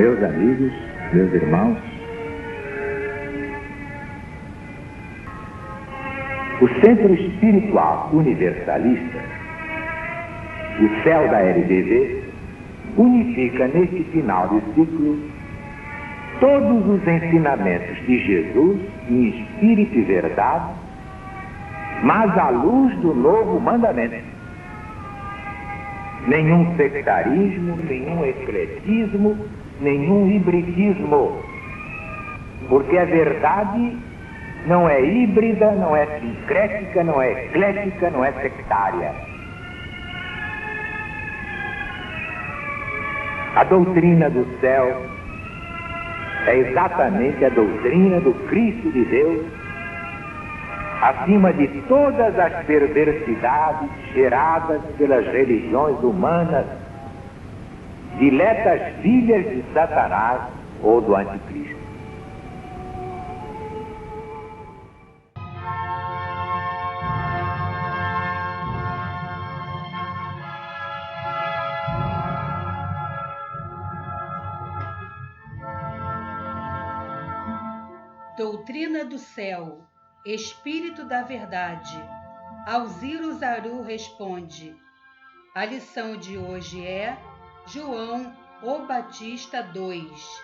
Meus amigos, meus irmãos, o Centro Espiritual Universalista, o CEL da LBV, unifica neste final de ciclo todos os ensinamentos de Jesus em espírito e verdade, mas à luz do novo mandamento. Nenhum sectarismo, nenhum ecletismo, nenhum hibridismo, porque a verdade não é híbrida, não é sincrética, não é eclética, não é sectária. A doutrina do céu é exatamente a doutrina do Cristo de Deus, acima de todas as perversidades geradas pelas religiões humanas, diletas filhas de Satanás ou do Anticristo. Doutrina do céu, Espírito da verdade. Alziro Zaru responde. A lição de hoje é João o Batista 2,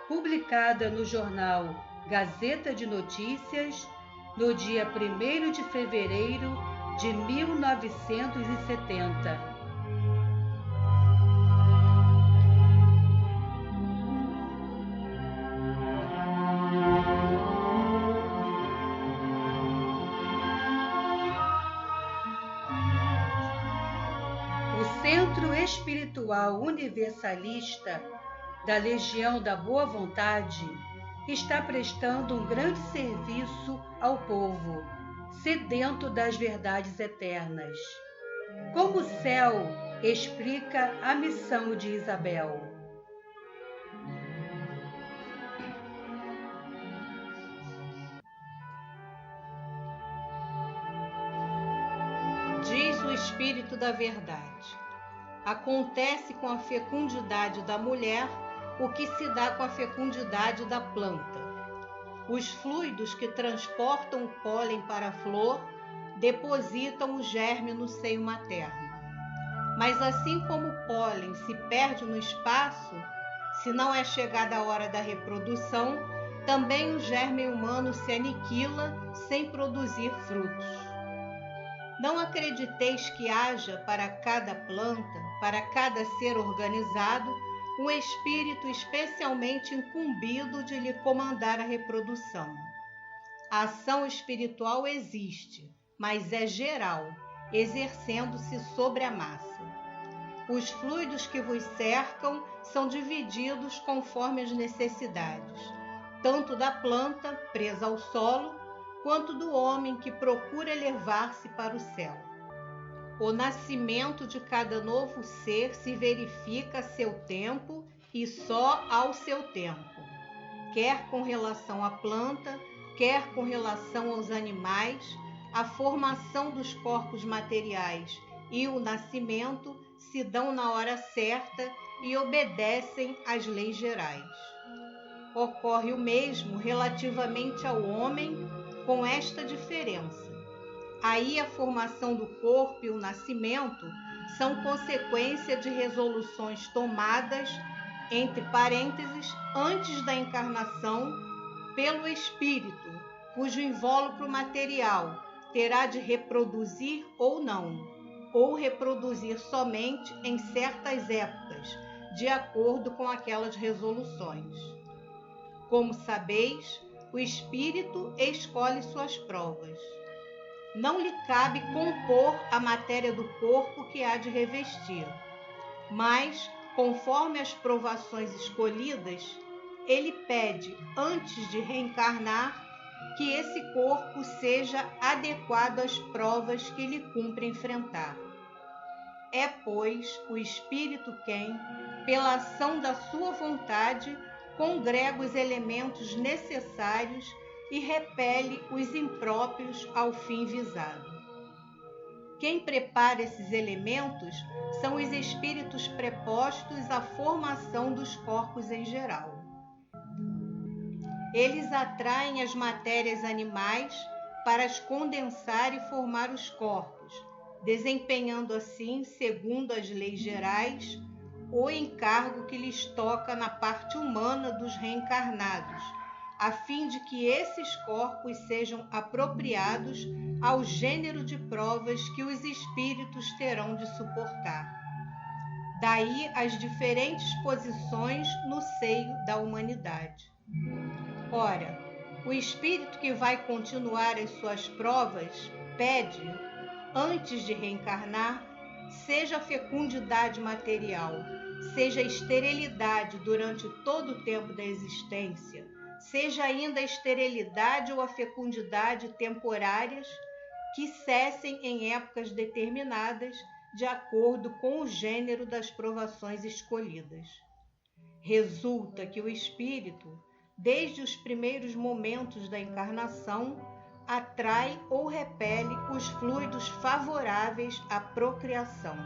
publicada no jornal Gazeta de Notícias, no dia 1º de fevereiro de 1970. O Centro Espiritual Universalista da Legião da Boa Vontade está prestando um grande serviço ao povo, sedento das verdades eternas. Como o céu explica a missão de Isabel? Diz o Espírito da Verdade. Acontece com a fecundidade da mulher o que se dá com a fecundidade da planta. Os fluidos que transportam o pólen para a flor depositam o germe no seio materno. Mas assim como o pólen se perde no espaço, se não é chegada a hora da reprodução, também o germe humano se aniquila sem produzir frutos. Não acrediteis que haja para cada planta, para cada ser organizado, um espírito especialmente incumbido de lhe comandar a reprodução. A ação espiritual existe, mas é geral, exercendo-se sobre a massa. Os fluidos que vos cercam são divididos conforme as necessidades, tanto da planta presa ao solo, quanto do homem que procura elevar-se para o céu. O nascimento de cada novo ser se verifica a seu tempo e só ao seu tempo, quer com relação à planta, quer com relação aos animais. A formação dos corpos materiais e o nascimento se dão na hora certa e obedecem às leis gerais. Ocorre o mesmo relativamente ao homem, com esta diferença. Aí a formação do corpo e o nascimento são consequência de resoluções tomadas, entre parênteses, antes da encarnação, pelo espírito, cujo invólucro material terá de reproduzir ou não, ou reproduzir somente em certas épocas, de acordo com aquelas resoluções. Como sabeis, o espírito escolhe suas provas. Não lhe cabe compor a matéria do corpo que há de revestir, mas, conforme as provações escolhidas, ele pede, antes de reencarnar, que esse corpo seja adequado às provas que lhe cumpre enfrentar. É, pois, o espírito quem, pela ação da sua vontade, congrega os elementos necessários e repele os impróprios ao fim visado. Quem prepara esses elementos são os espíritos prepostos à formação dos corpos em geral. Eles atraem as matérias animais para as condensar e formar os corpos, desempenhando assim, segundo as leis gerais, o encargo que lhes toca na parte humana dos reencarnados, a fim de que esses corpos sejam apropriados ao gênero de provas que os espíritos terão de suportar. Daí as diferentes posições no seio da humanidade. Ora, o espírito que vai continuar as suas provas pede, antes de reencarnar, seja a fecundidade material, seja a esterilidade durante todo o tempo da existência, seja ainda a esterilidade ou a fecundidade temporárias, que cessem em épocas determinadas, de acordo com o gênero das provações escolhidas. Resulta que o espírito, desde os primeiros momentos da encarnação, atrai ou repele os fluidos favoráveis à procriação.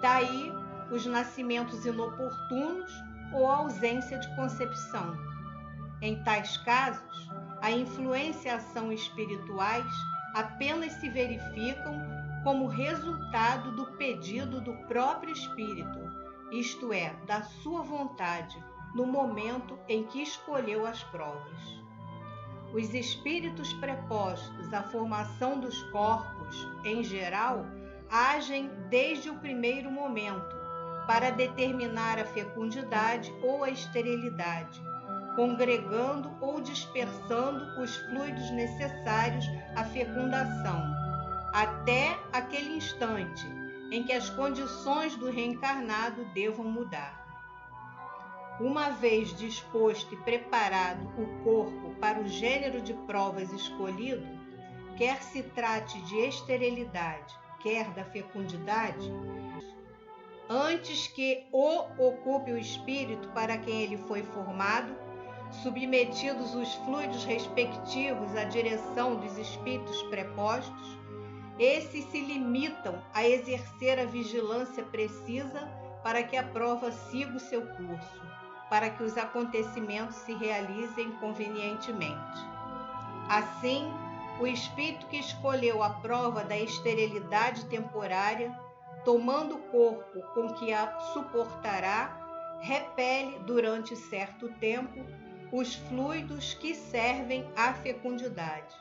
Daí os nascimentos inoportunos ou a ausência de concepção. Em tais casos, a influência e a ação espirituais apenas se verificam como resultado do pedido do próprio espírito, isto é, da sua vontade, no momento em que escolheu as provas. Os espíritos prepostos à formação dos corpos, em geral, agem desde o primeiro momento para determinar a fecundidade ou a esterilidade, congregando ou dispersando os fluidos necessários à fecundação, até aquele instante em que as condições do reencarnado devam mudar. Uma vez disposto e preparado o corpo para o gênero de provas escolhido, quer se trate de esterilidade, quer da fecundidade, antes que o ocupe o espírito para quem ele foi formado, submetidos os fluidos respectivos à direção dos espíritos prepostos, esses se limitam a exercer a vigilância precisa para que a prova siga o seu curso, para que os acontecimentos se realizem convenientemente. Assim, o espírito que escolheu a prova da esterilidade temporária, tomando o corpo com que a suportará, repele durante certo tempo os fluidos que servem à fecundidade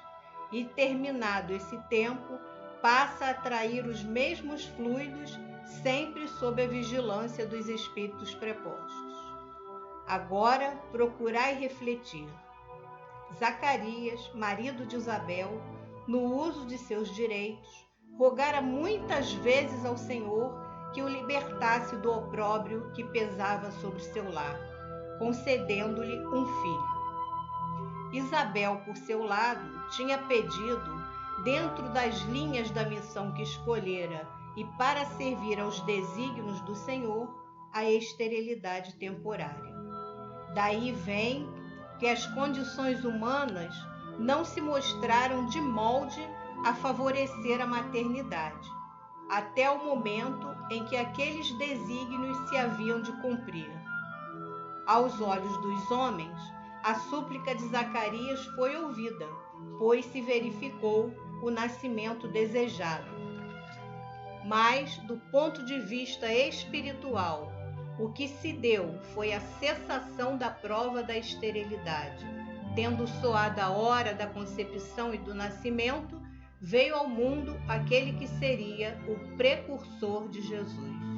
e, terminado esse tempo, passa a atrair os mesmos fluidos, sempre sob a vigilância dos espíritos prepostos. Agora, procurai refletir. Zacarias, marido de Isabel, no uso de seus direitos, rogara muitas vezes ao Senhor que o libertasse do opróbrio que pesava sobre seu lar, concedendo-lhe um filho. Isabel, por seu lado, tinha pedido, dentro das linhas da missão que escolhera e para servir aos desígnios do Senhor, a esterilidade temporária. Daí vem que as condições humanas não se mostraram de molde a favorecer a maternidade, até o momento em que aqueles desígnios se haviam de cumprir. Aos olhos dos homens, a súplica de Zacarias foi ouvida, pois se verificou o nascimento desejado. Mas, do ponto de vista espiritual, o que se deu foi a cessação da prova da esterilidade. Tendo soado a hora da concepção e do nascimento, veio ao mundo aquele que seria o precursor de Jesus.